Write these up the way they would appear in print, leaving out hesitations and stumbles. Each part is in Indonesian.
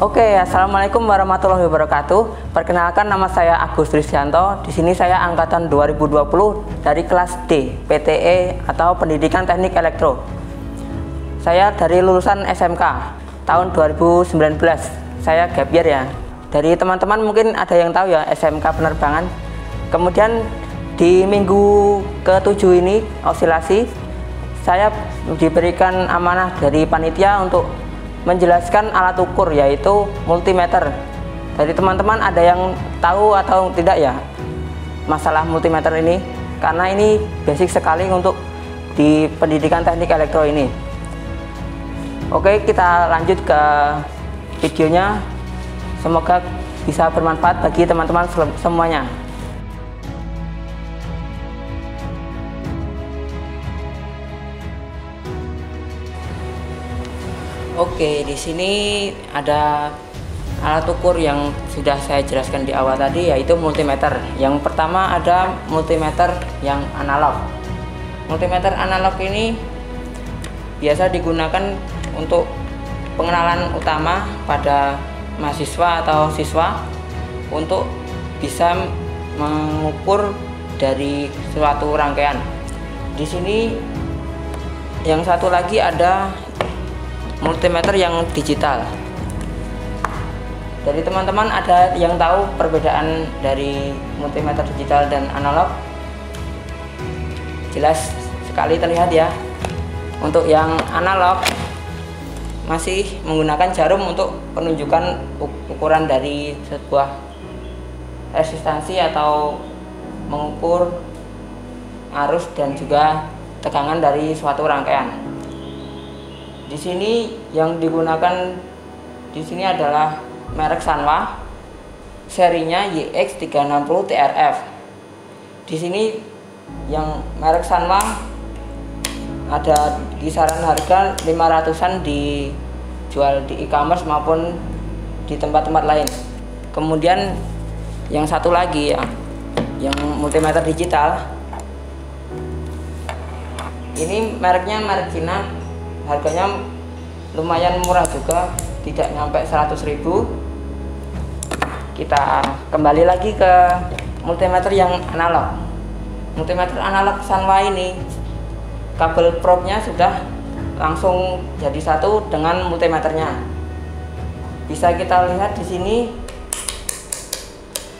Oke, assalamualaikum warahmatullahi wabarakatuh. Perkenalkan, nama saya Agus Trisyanto. Di sini saya angkatan 2020 dari kelas D, PTE atau Pendidikan Teknik Elektro. Saya dari lulusan SMK tahun 2019. Saya gap year ya. Dari teman-teman mungkin ada yang tahu ya SMK penerbangan. Kemudian di minggu ke-7 ini osilasi, saya diberikan amanah dari panitia untuk menjelaskan alat ukur, yaitu multimeter. Dari teman-teman ada yang tahu atau tidak ya masalah multimeter ini? Karena ini basic sekali untuk di pendidikan teknik elektro ini. Oke, kita lanjut ke videonya. Semoga bisa bermanfaat bagi teman-teman semuanya. Oke, di sini ada alat ukur yang sudah saya jelaskan di awal tadi, yaitu multimeter. Yang pertama ada multimeter yang analog. Multimeter analog ini biasa digunakan untuk pengenalan utama pada mahasiswa atau siswa untuk bisa mengukur dari suatu rangkaian. Di sini yang satu lagi ada multimeter yang digital. Dari teman-teman ada yang tahu perbedaan dari multimeter digital dan analog? Jelas sekali terlihat ya. Untuk yang analog masih menggunakan jarum untuk penunjukan ukuran dari sebuah resistansi atau mengukur arus dan juga tegangan dari suatu rangkaian. Di sini yang digunakan di sini adalah merek Sanwa, serinya YX360 TRF. Di sini yang merek Sanwa ada kisaran harga 500-an dijual di e-commerce maupun di tempat-tempat lain. Kemudian yang satu lagi ya, yang multimeter digital. Ini mereknya merek Cina. Harganya lumayan murah juga, tidak nyampe 100.000. Kita kembali lagi ke multimeter yang analog. Multimeter analog Sanwa ini kabel probe-nya sudah langsung jadi satu dengan multimeternya. Bisa kita lihat di sini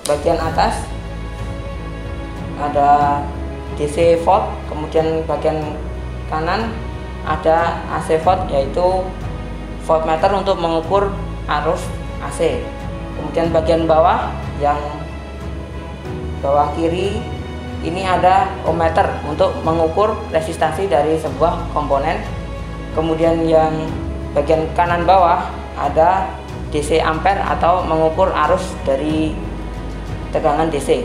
bagian atas ada DC volt, kemudian bagian kanan ada AC volt, yaitu voltmeter untuk mengukur arus AC. Kemudian bagian bawah, yang bawah kiri ini ada ohmmeter untuk mengukur resistansi dari sebuah komponen. Kemudian yang bagian kanan bawah ada DC ampere atau mengukur arus dari tegangan DC.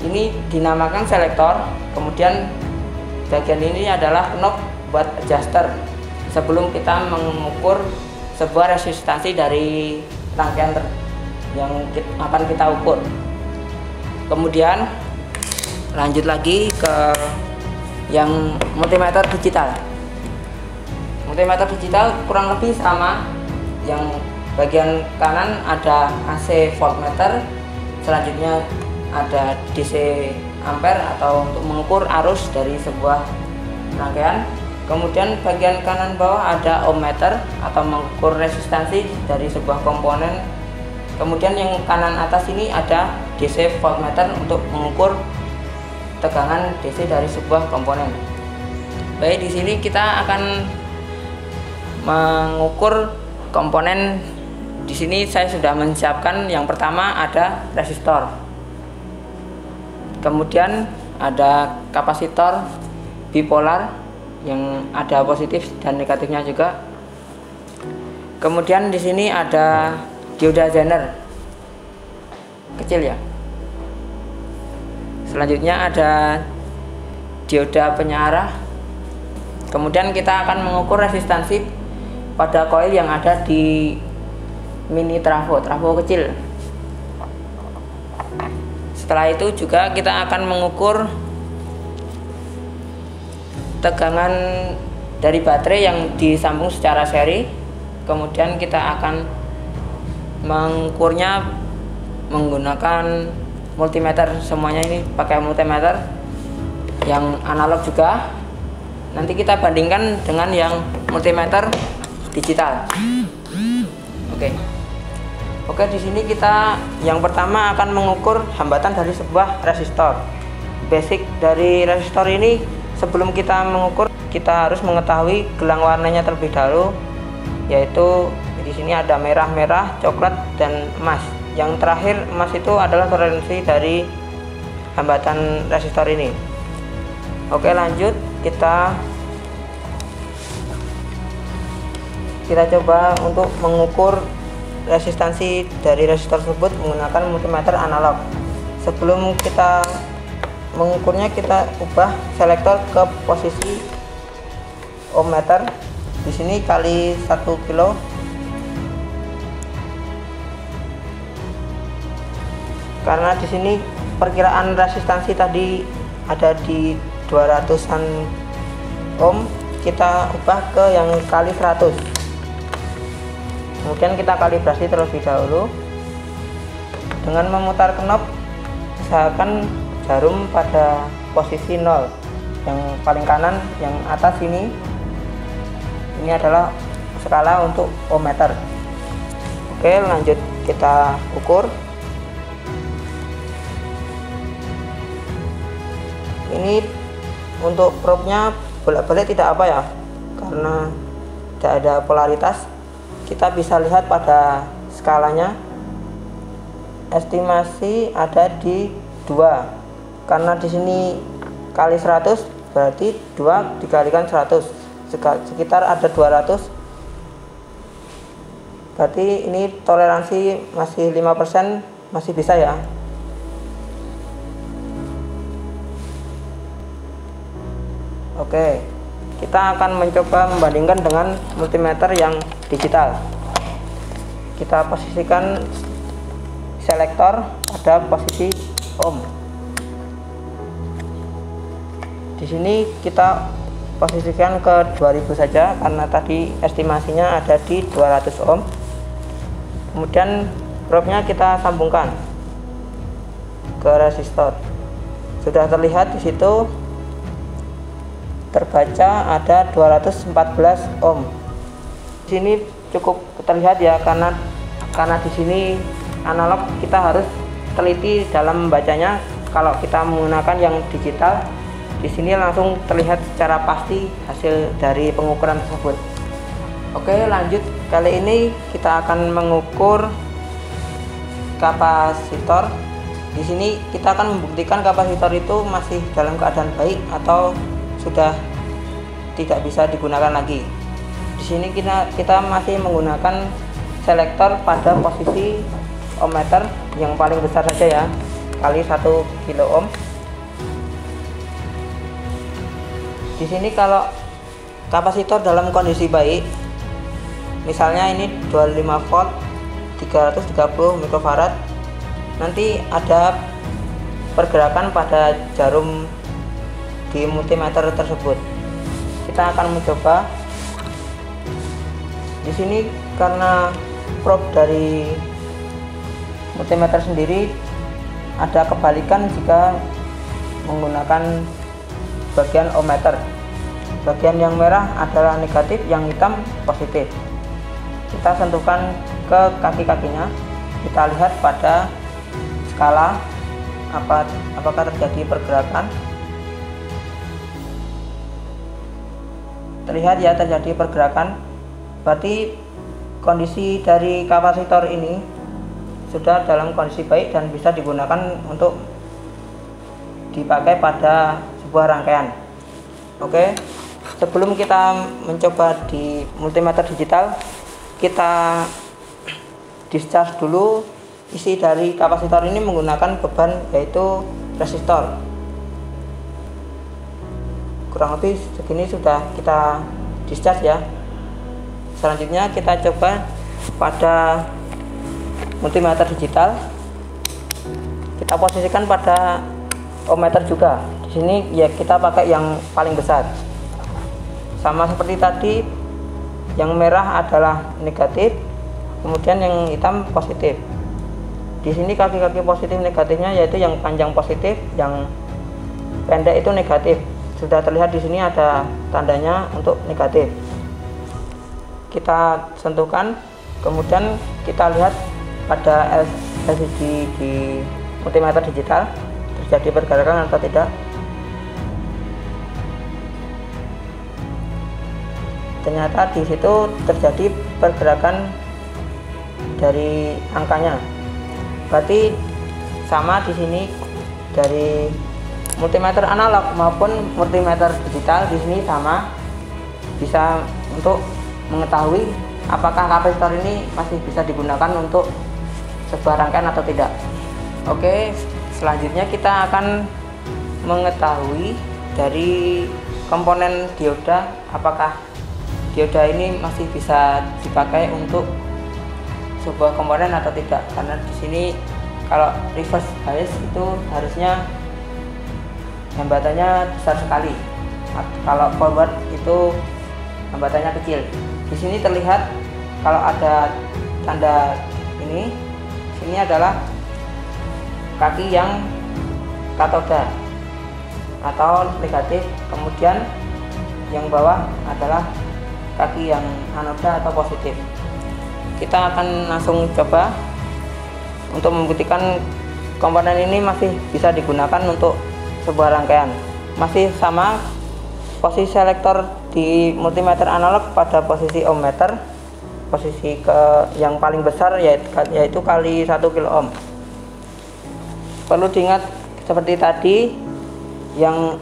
Ini dinamakan selektor. Kemudian bagian ini adalah knob buat adjuster sebelum kita mengukur sebuah resistansi dari rangkaian yang akan kita ukur. Kemudian lanjut lagi ke yang multimeter digital. Multimeter digital kurang lebih sama. Yang bagian kanan ada AC voltmeter, selanjutnya ada DC ampere atau untuk mengukur arus dari sebuah rangkaian. Kemudian bagian kanan bawah ada ohmmeter atau mengukur resistansi dari sebuah komponen. Kemudian yang kanan atas ini ada DC voltmeter untuk mengukur tegangan DC dari sebuah komponen. Baik, di sini kita akan mengukur komponen. Di sini saya sudah menyiapkan, yang pertama ada resistor. Kemudian ada kapasitor bipolar yang ada positif dan negatifnya juga. Kemudian di sini ada dioda Zener kecil ya. Selanjutnya ada dioda penyearah. Kemudian kita akan mengukur resistansi pada koil yang ada di mini trafo kecil. Setelah itu juga kita akan mengukur tegangan dari baterai yang disambung secara seri. Kemudian kita akan mengukurnya menggunakan multimeter. Semuanya ini pakai multimeter yang analog juga. Nanti kita bandingkan dengan yang multimeter digital. Oke, di sini kita yang pertama akan mengukur hambatan dari sebuah resistor. Basic dari resistor ini, sebelum kita mengukur, kita harus mengetahui gelang warnanya terlebih dahulu, yaitu di sini ada merah, coklat, dan emas. Yang terakhir emas itu adalah toleransi dari hambatan resistor ini. Oke, lanjut kita coba untuk mengukur resistansi dari resistor tersebut menggunakan multimeter analog. Sebelum kita mengukurnya, kita ubah selektor ke posisi ohmmeter. Di sini kali 1 kilo. Karena di sini perkiraan resistansi tadi ada di 200-an ohm, kita ubah ke yang kali 100. Kemudian kita kalibrasi terlebih dahulu dengan memutar knob. Usahakan jarum pada posisi 0, yang paling kanan, yang atas ini adalah skala untuk ohmmeter. Oke, lanjut kita ukur. Ini untuk probe-nya bolak-balik tidak apa ya, karena tidak ada polaritas. Kita bisa lihat pada skalanya, estimasi ada di 2. Karena di sini kali 100, berarti 2 dikalikan 100, sekitar ada 200. Berarti ini toleransi masih 5%, masih bisa ya. Oke, kita akan mencoba membandingkan dengan multimeter yang digital. Kita posisikan selektor pada posisi ohm. Di sini kita posisikan ke 2000 saja, karena tadi estimasinya ada di 200 ohm. Kemudian probe-nya kita sambungkan ke resistor. Sudah terlihat di situ terbaca ada 214 ohm. Di sini cukup terlihat ya, karena di sini analog, kita harus teliti dalam membacanya. Kalau kita menggunakan yang digital, di sini langsung terlihat secara pasti hasil dari pengukuran tersebut. Oke, lanjut. Kali ini kita akan mengukur kapasitor. Di sini kita akan membuktikan kapasitor itu masih dalam keadaan baik atau sudah tidak bisa digunakan lagi. Di sini kita masih menggunakan selektor pada posisi ohmmeter yang paling besar saja ya, kali 1 kilo ohm. Di sini kalau kapasitor dalam kondisi baik, misalnya ini 25 volt 330 mikrofarad, nanti ada pergerakan pada jarum di multimeter tersebut. Kita akan mencoba. Di sini karena probe dari multimeter sendiri ada kebalikan jika menggunakan bagian ohmmeter. Bagian yang merah adalah negatif, yang hitam positif. Kita sentuhkan ke kaki-kakinya. Kita lihat pada skala apakah terjadi pergerakan. Terlihat ya, terjadi pergerakan. Berarti kondisi dari kapasitor ini sudah dalam kondisi baik dan bisa digunakan untuk dipakai pada sebuah rangkaian. Oke, sebelum kita mencoba di multimeter digital, kita discharge dulu isi dari kapasitor ini menggunakan beban, yaitu resistor. Kurang lebih segini sudah kita discharge ya. Selanjutnya kita coba pada multimeter digital. Kita posisikan pada ohmmeter juga. Di sini ya kita pakai yang paling besar. Sama seperti tadi, yang merah adalah negatif, kemudian yang hitam positif. Di sini kaki-kaki positif negatifnya yaitu yang panjang positif, yang pendek itu negatif. Sudah terlihat di sini ada tandanya untuk negatif. Kita sentuhkan, kemudian kita lihat pada LCD di multimeter digital terjadi pergerakan atau tidak. Ternyata di situ terjadi pergerakan dari angkanya. Berarti sama di sini dari multimeter analog maupun multimeter digital di sini sama, bisa untuk mengetahui apakah kapasitor ini masih bisa digunakan untuk sebuah rangkaian atau tidak. Oke, selanjutnya kita akan mengetahui dari komponen dioda, apakah dioda ini masih bisa dipakai untuk sebuah komponen atau tidak, karena di sini kalau reverse bias itu harusnya hambatannya besar sekali, kalau forward itu hambatannya kecil. Di sini terlihat kalau ada tanda ini, sini adalah kaki yang katoda atau negatif, kemudian yang bawah adalah kaki yang anoda atau positif. Kita akan langsung coba untuk membuktikan komponen ini masih bisa digunakan untuk sebuah rangkaian. Masih sama posisi selektor di multimeter analog pada posisi ohmmeter, posisi yang paling besar yaitu kali 1 kilo ohm. Perlu diingat seperti tadi, yang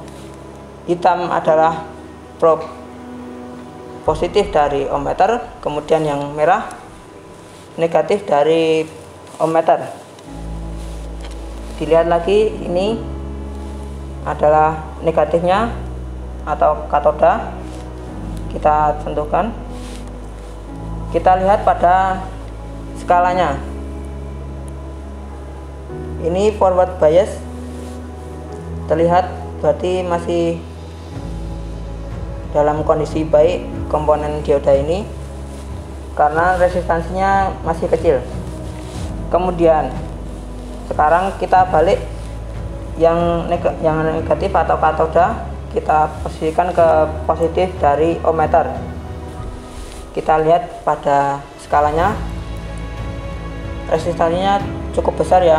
hitam adalah probe positif dari ohmmeter, kemudian yang merah negatif dari ohmmeter. Dilihat lagi, ini adalah negatifnya atau katoda. Kita sentuhkan, kita lihat pada skalanya. Ini forward bias, terlihat berarti masih dalam kondisi baik komponen dioda ini karena resistansinya masih kecil. Kemudian sekarang kita balik yang negatif atau katoda, kita posisikan ke positif dari ohmmeter. Kita lihat pada skalanya, resistansinya cukup besar ya.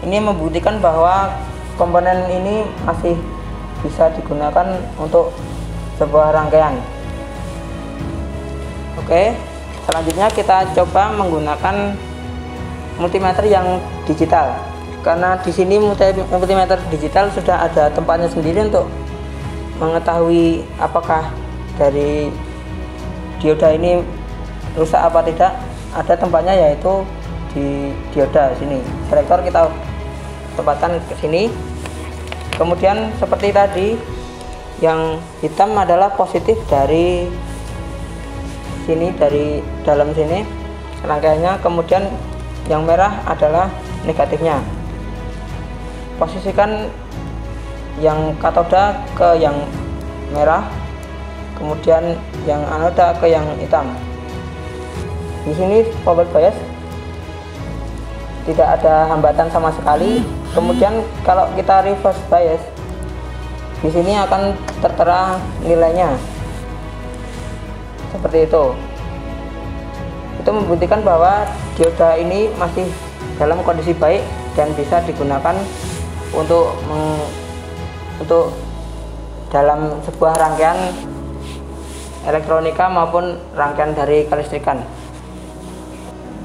Ini membuktikan bahwa komponen ini masih bisa digunakan untuk sebuah rangkaian. Oke, selanjutnya kita coba menggunakan multimeter yang digital. Karena di sini multimeter digital sudah ada tempatnya sendiri untuk mengetahui apakah dari dioda ini rusak apa tidak. Ada tempatnya, yaitu di dioda sini. Selektor kita tempatkan ke sini. Kemudian seperti tadi, yang hitam adalah positif dari sini, dari dalam sini rangkaiannya, kemudian yang merah adalah negatifnya. Posisikan yang katoda ke yang merah, kemudian yang anoda ke yang hitam. Di sini forward bias tidak ada hambatan sama sekali. Kemudian kalau kita reverse bias, di sini akan tertera nilainya seperti itu. Itu membuktikan bahwa dioda ini masih dalam kondisi baik dan bisa digunakan untuk dalam sebuah rangkaian elektronika maupun rangkaian dari kelistrikan.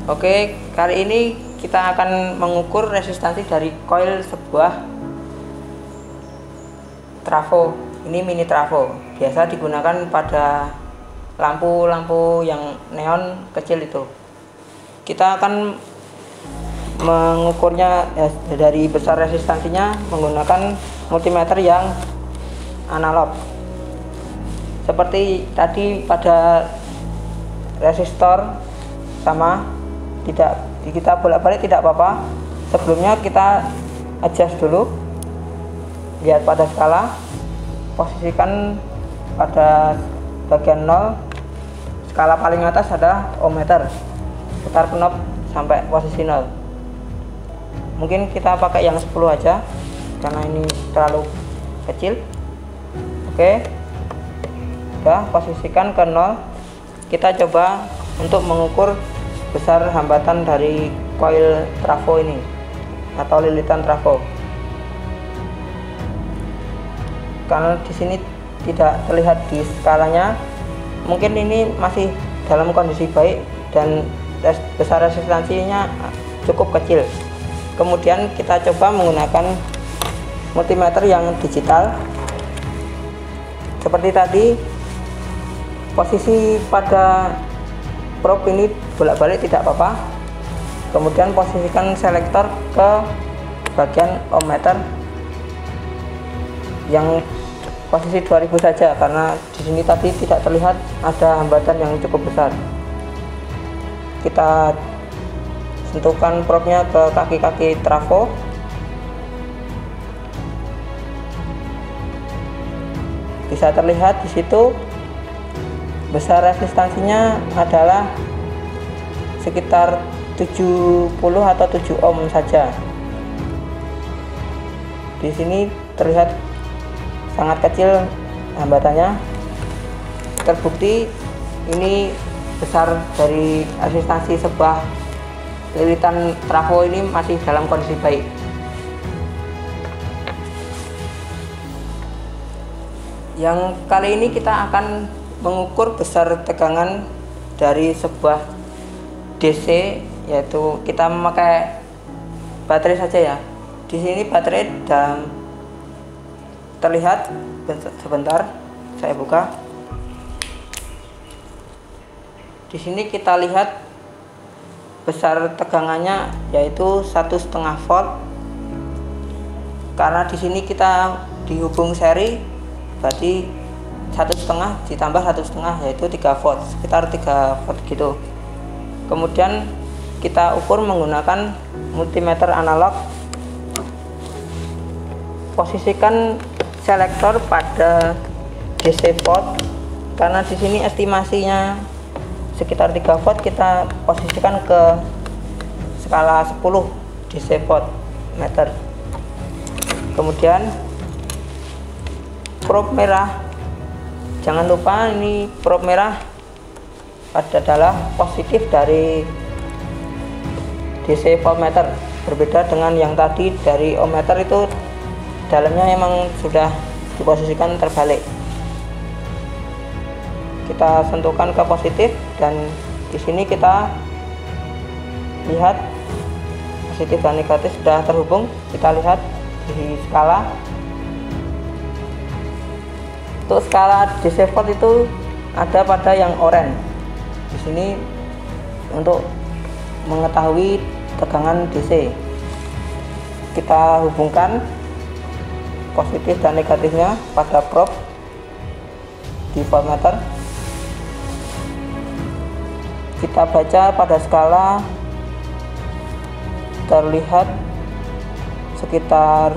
Oke, kali ini kita akan mengukur resistansi dari koil sebuah trafo. Ini mini trafo, biasa digunakan pada lampu-lampu yang neon kecil itu. Kita akan mengukurnya dari besar resistansinya menggunakan multimeter yang analog. Seperti tadi pada resistor sama, tidak kita bolak-balik tidak apa-apa. Sebelumnya kita adjust dulu, lihat pada skala, posisikan pada bagian 0, skala paling atas adalah ohmmeter, putar knob sampai posisi 0. Mungkin kita pakai yang 10 aja karena ini terlalu kecil. Oke, udah posisikan ke 0. Kita coba untuk mengukur besar hambatan dari koil trafo ini atau lilitan trafo. Karena di sini tidak terlihat di skalanya, mungkin ini masih dalam kondisi baik dan besar resistansinya cukup kecil. Kemudian kita coba menggunakan multimeter yang digital. Seperti tadi, posisi pada probe ini bolak-balik tidak apa-apa. Kemudian posisikan selektor ke bagian ohmmeter yang posisi 2000 saja, karena di sini tadi tidak terlihat ada hambatan yang cukup besar. Kita sentuhkan probe-nya ke kaki-kaki trafo. Bisa terlihat di situ besar resistansinya adalah sekitar 70 atau 7 ohm saja. Di sini terlihat sangat kecil hambatannya. Terbukti ini besar dari resistansi sebuah lilitan trafo ini masih dalam kondisi baik. Yang kali ini kita akan mengukur besar tegangan dari sebuah DC, yaitu kita memakai baterai saja ya. Di sini baterai dalam terlihat, sebentar saya buka. Di sini kita lihat besar tegangannya yaitu 1,5 volt. Karena di sini kita dihubung seri, berarti 1,5 ditambah 1,5 yaitu 3 volt, sekitar 3 volt gitu. Kemudian kita ukur menggunakan multimeter analog. Posisikan selektor pada DC port, karena di sini estimasinya sekitar 3 volt, kita posisikan ke skala 10 DC port meter. Kemudian probe merah, jangan lupa ini probe merah adalah positif dari DC voltmeter, berbeda dengan yang tadi dari ohmmeter itu dalamnya memang sudah diposisikan terbalik. Kita sentuhkan ke positif dan di sini kita lihat positif dan negatif sudah terhubung. Kita lihat di skala. Untuk skala DC volt itu ada pada yang oranye. Di sini untuk mengetahui tegangan DC, kita hubungkan positif dan negatifnya pada probe di voltmeter. Kita baca pada skala terlihat sekitar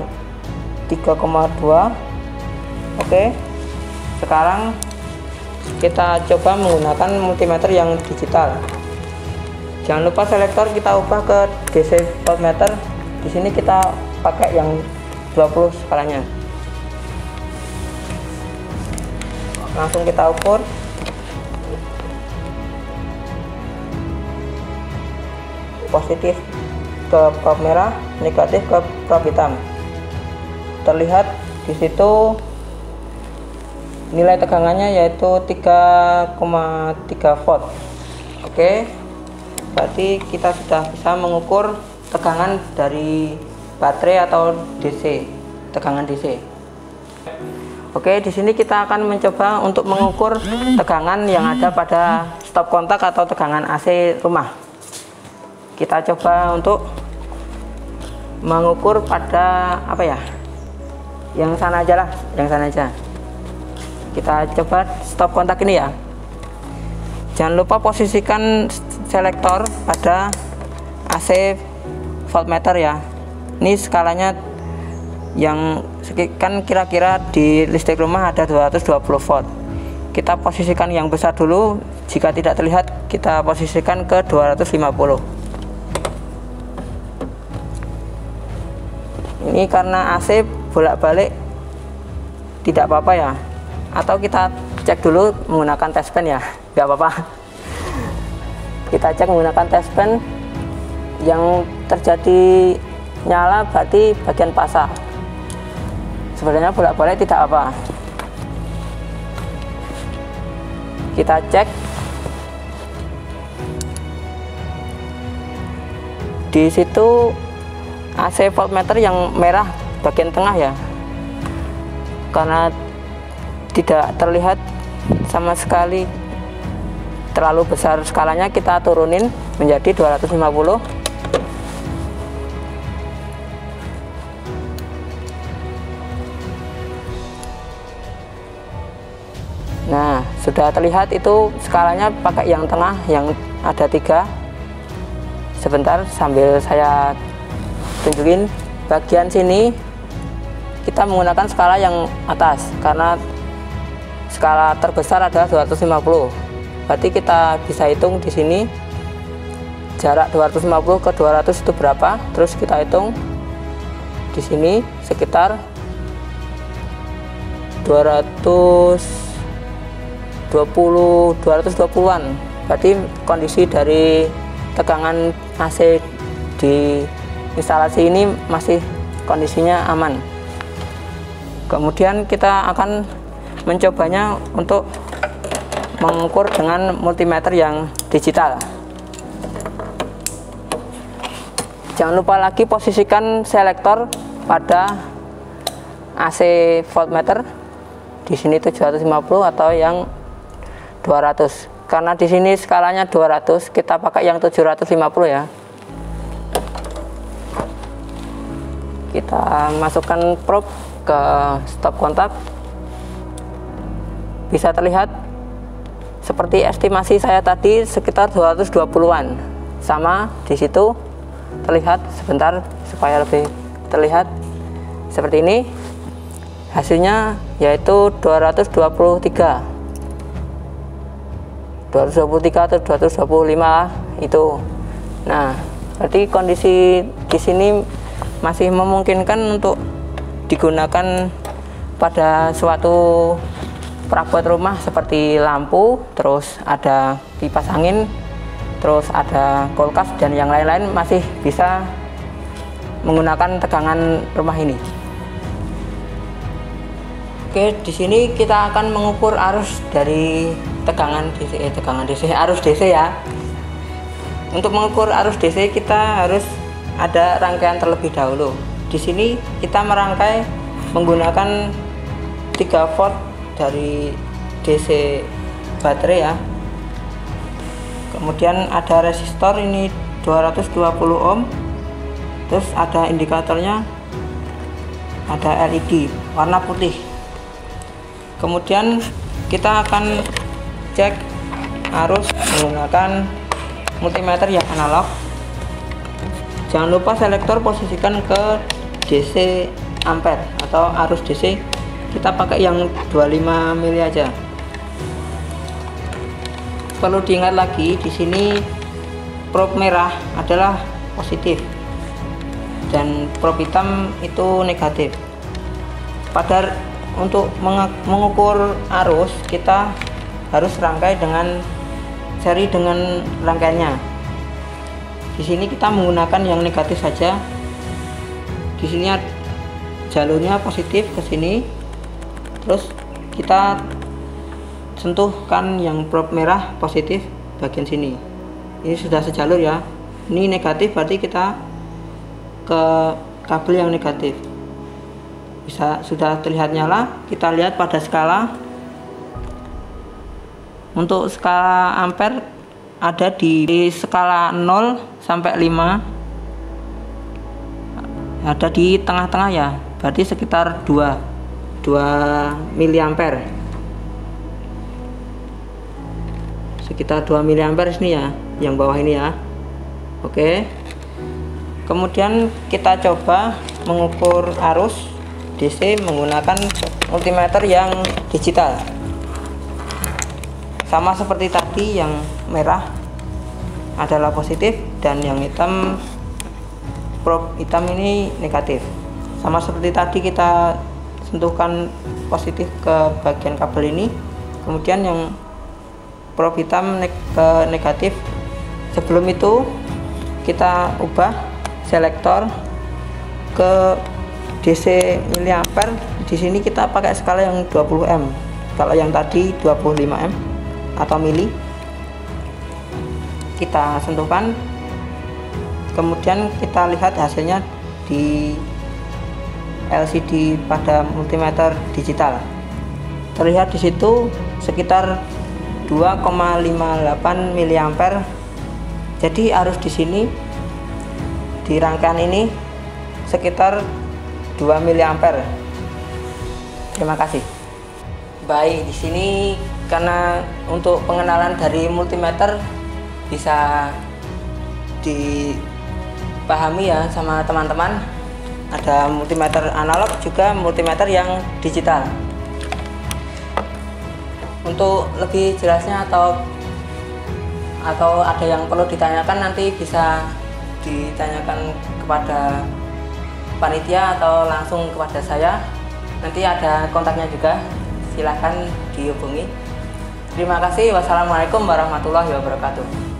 3,2. Oke, sekarang kita coba menggunakan multimeter yang digital. Jangan lupa selektor kita ubah ke DC voltmeter. Di sini kita pakai yang 20 skalanya. Langsung kita ukur. Positif ke probe merah, negatif ke probe hitam. Terlihat di situ nilai tegangannya yaitu 3,3 volt. Oke, berarti kita sudah bisa mengukur tegangan dari baterai atau DC, tegangan DC. Oke, di sini kita akan mencoba untuk mengukur tegangan yang ada pada stop kontak atau tegangan AC rumah. Kita coba untuk mengukur pada apa ya? Yang sana aja lah, yang sana aja. Kita coba stop kontak ini ya. Jangan lupa posisikan selektor pada AC voltmeter ya. Ini skalanya yang kan kira-kira di listrik rumah ada 220 volt. kita posisikan yang besar dulu. Jika tidak terlihat, kita posisikan ke 250. Ini karena AC bolak-balik tidak apa-apa ya, atau kita cek dulu menggunakan test pen ya, nggak apa-apa. Kita cek menggunakan test pen, yang terjadi nyala berarti bagian pasar. Sebenarnya bolak-balik tidak apa. Kita cek di situ AC voltmeter yang merah bagian tengah ya, karena tidak terlihat sama sekali terlalu besar skalanya, kita turunin menjadi 250. Nah, sudah terlihat itu skalanya pakai yang tengah yang ada 3. Sebentar sambil saya tunjukin bagian sini, kita menggunakan skala yang atas karena skala terbesar adalah 250. Berarti kita bisa hitung di sini jarak 250 ke 200 itu berapa, terus kita hitung di sini sekitar 220-an. Berarti kondisi dari tegangan AC di instalasi ini masih kondisinya aman. Kemudian kita akan mencobanya untuk mengukur dengan multimeter yang digital. Jangan lupa lagi posisikan selektor pada AC voltmeter. Di sini 750 atau yang 200. Karena di sini skalanya 200, kita pakai yang 750 ya. Kita masukkan probe ke stop kontak. Bisa terlihat seperti estimasi saya tadi sekitar 220-an. Sama di situ terlihat, sebentar supaya lebih terlihat seperti ini. Hasilnya yaitu 223 atau 225 itu. Nah, berarti kondisi di sini masih memungkinkan untuk digunakan pada suatu perabot rumah seperti lampu, terus ada kipas angin, terus ada kulkas dan yang lain-lain, masih bisa menggunakan tegangan rumah ini. Oke, di sini kita akan mengukur arus dari arus DC ya. Untuk mengukur arus DC kita harus ada rangkaian terlebih dahulu. Di sini kita merangkai menggunakan 3 volt dari DC baterai ya. Kemudian ada resistor ini 220 ohm. Terus ada indikatornya, ada LED warna putih. Kemudian kita akan cek arus menggunakan multimeter yang analog. Jangan lupa selektor posisikan ke DC ampere atau arus DC. Kita pakai yang 25 mili aja. Perlu diingat lagi, di sini probe merah adalah positif dan probe hitam itu negatif. Pada untuk mengukur arus, kita harus rangkai dengan seri dengan rangkaiannya. Di sini kita menggunakan yang negatif saja. Di sini jalurnya positif ke sini, terus kita sentuhkan yang probe merah positif bagian sini. Ini sudah sejalur ya. Ini negatif, berarti kita ke kabel yang negatif. Bisa sudah terlihat nyala. Kita lihat pada skala. Untuk skala ampere ada di skala 0 sampai 5, ada di tengah-tengah ya, berarti sekitar 2 miliampere, sekitar 2 miliampere ini ya, yang bawah ini ya. Oke, kemudian kita coba mengukur arus DC menggunakan multimeter yang digital. Sama seperti tadi, yang merah adalah positif dan yang hitam, probe hitam ini negatif. Sama seperti tadi, kita sentuhkan positif ke bagian kabel ini, kemudian yang probe hitam ke negatif. Sebelum itu kita ubah selektor ke DC miliampere. Di sini kita pakai skala yang 20 M. Kalau yang tadi 25 M atau mili. Kita sentuhkan, kemudian kita lihat hasilnya di LCD pada multimeter digital. Terlihat di situ sekitar 2,58 miliampere. Jadi arus di sini di rangkaian ini sekitar 2 miliampere. Terima kasih. Baik, di sini karena untuk pengenalan dari multimeter bisa dipahami ya sama teman-teman. Ada multimeter analog juga multimeter yang digital. Untuk lebih jelasnya atau ada yang perlu ditanyakan, nanti bisa ditanyakan kepada panitia atau langsung kepada saya. Nanti ada kontaknya juga, silahkan dihubungi. Terima kasih. Wassalamualaikum warahmatullahi wabarakatuh.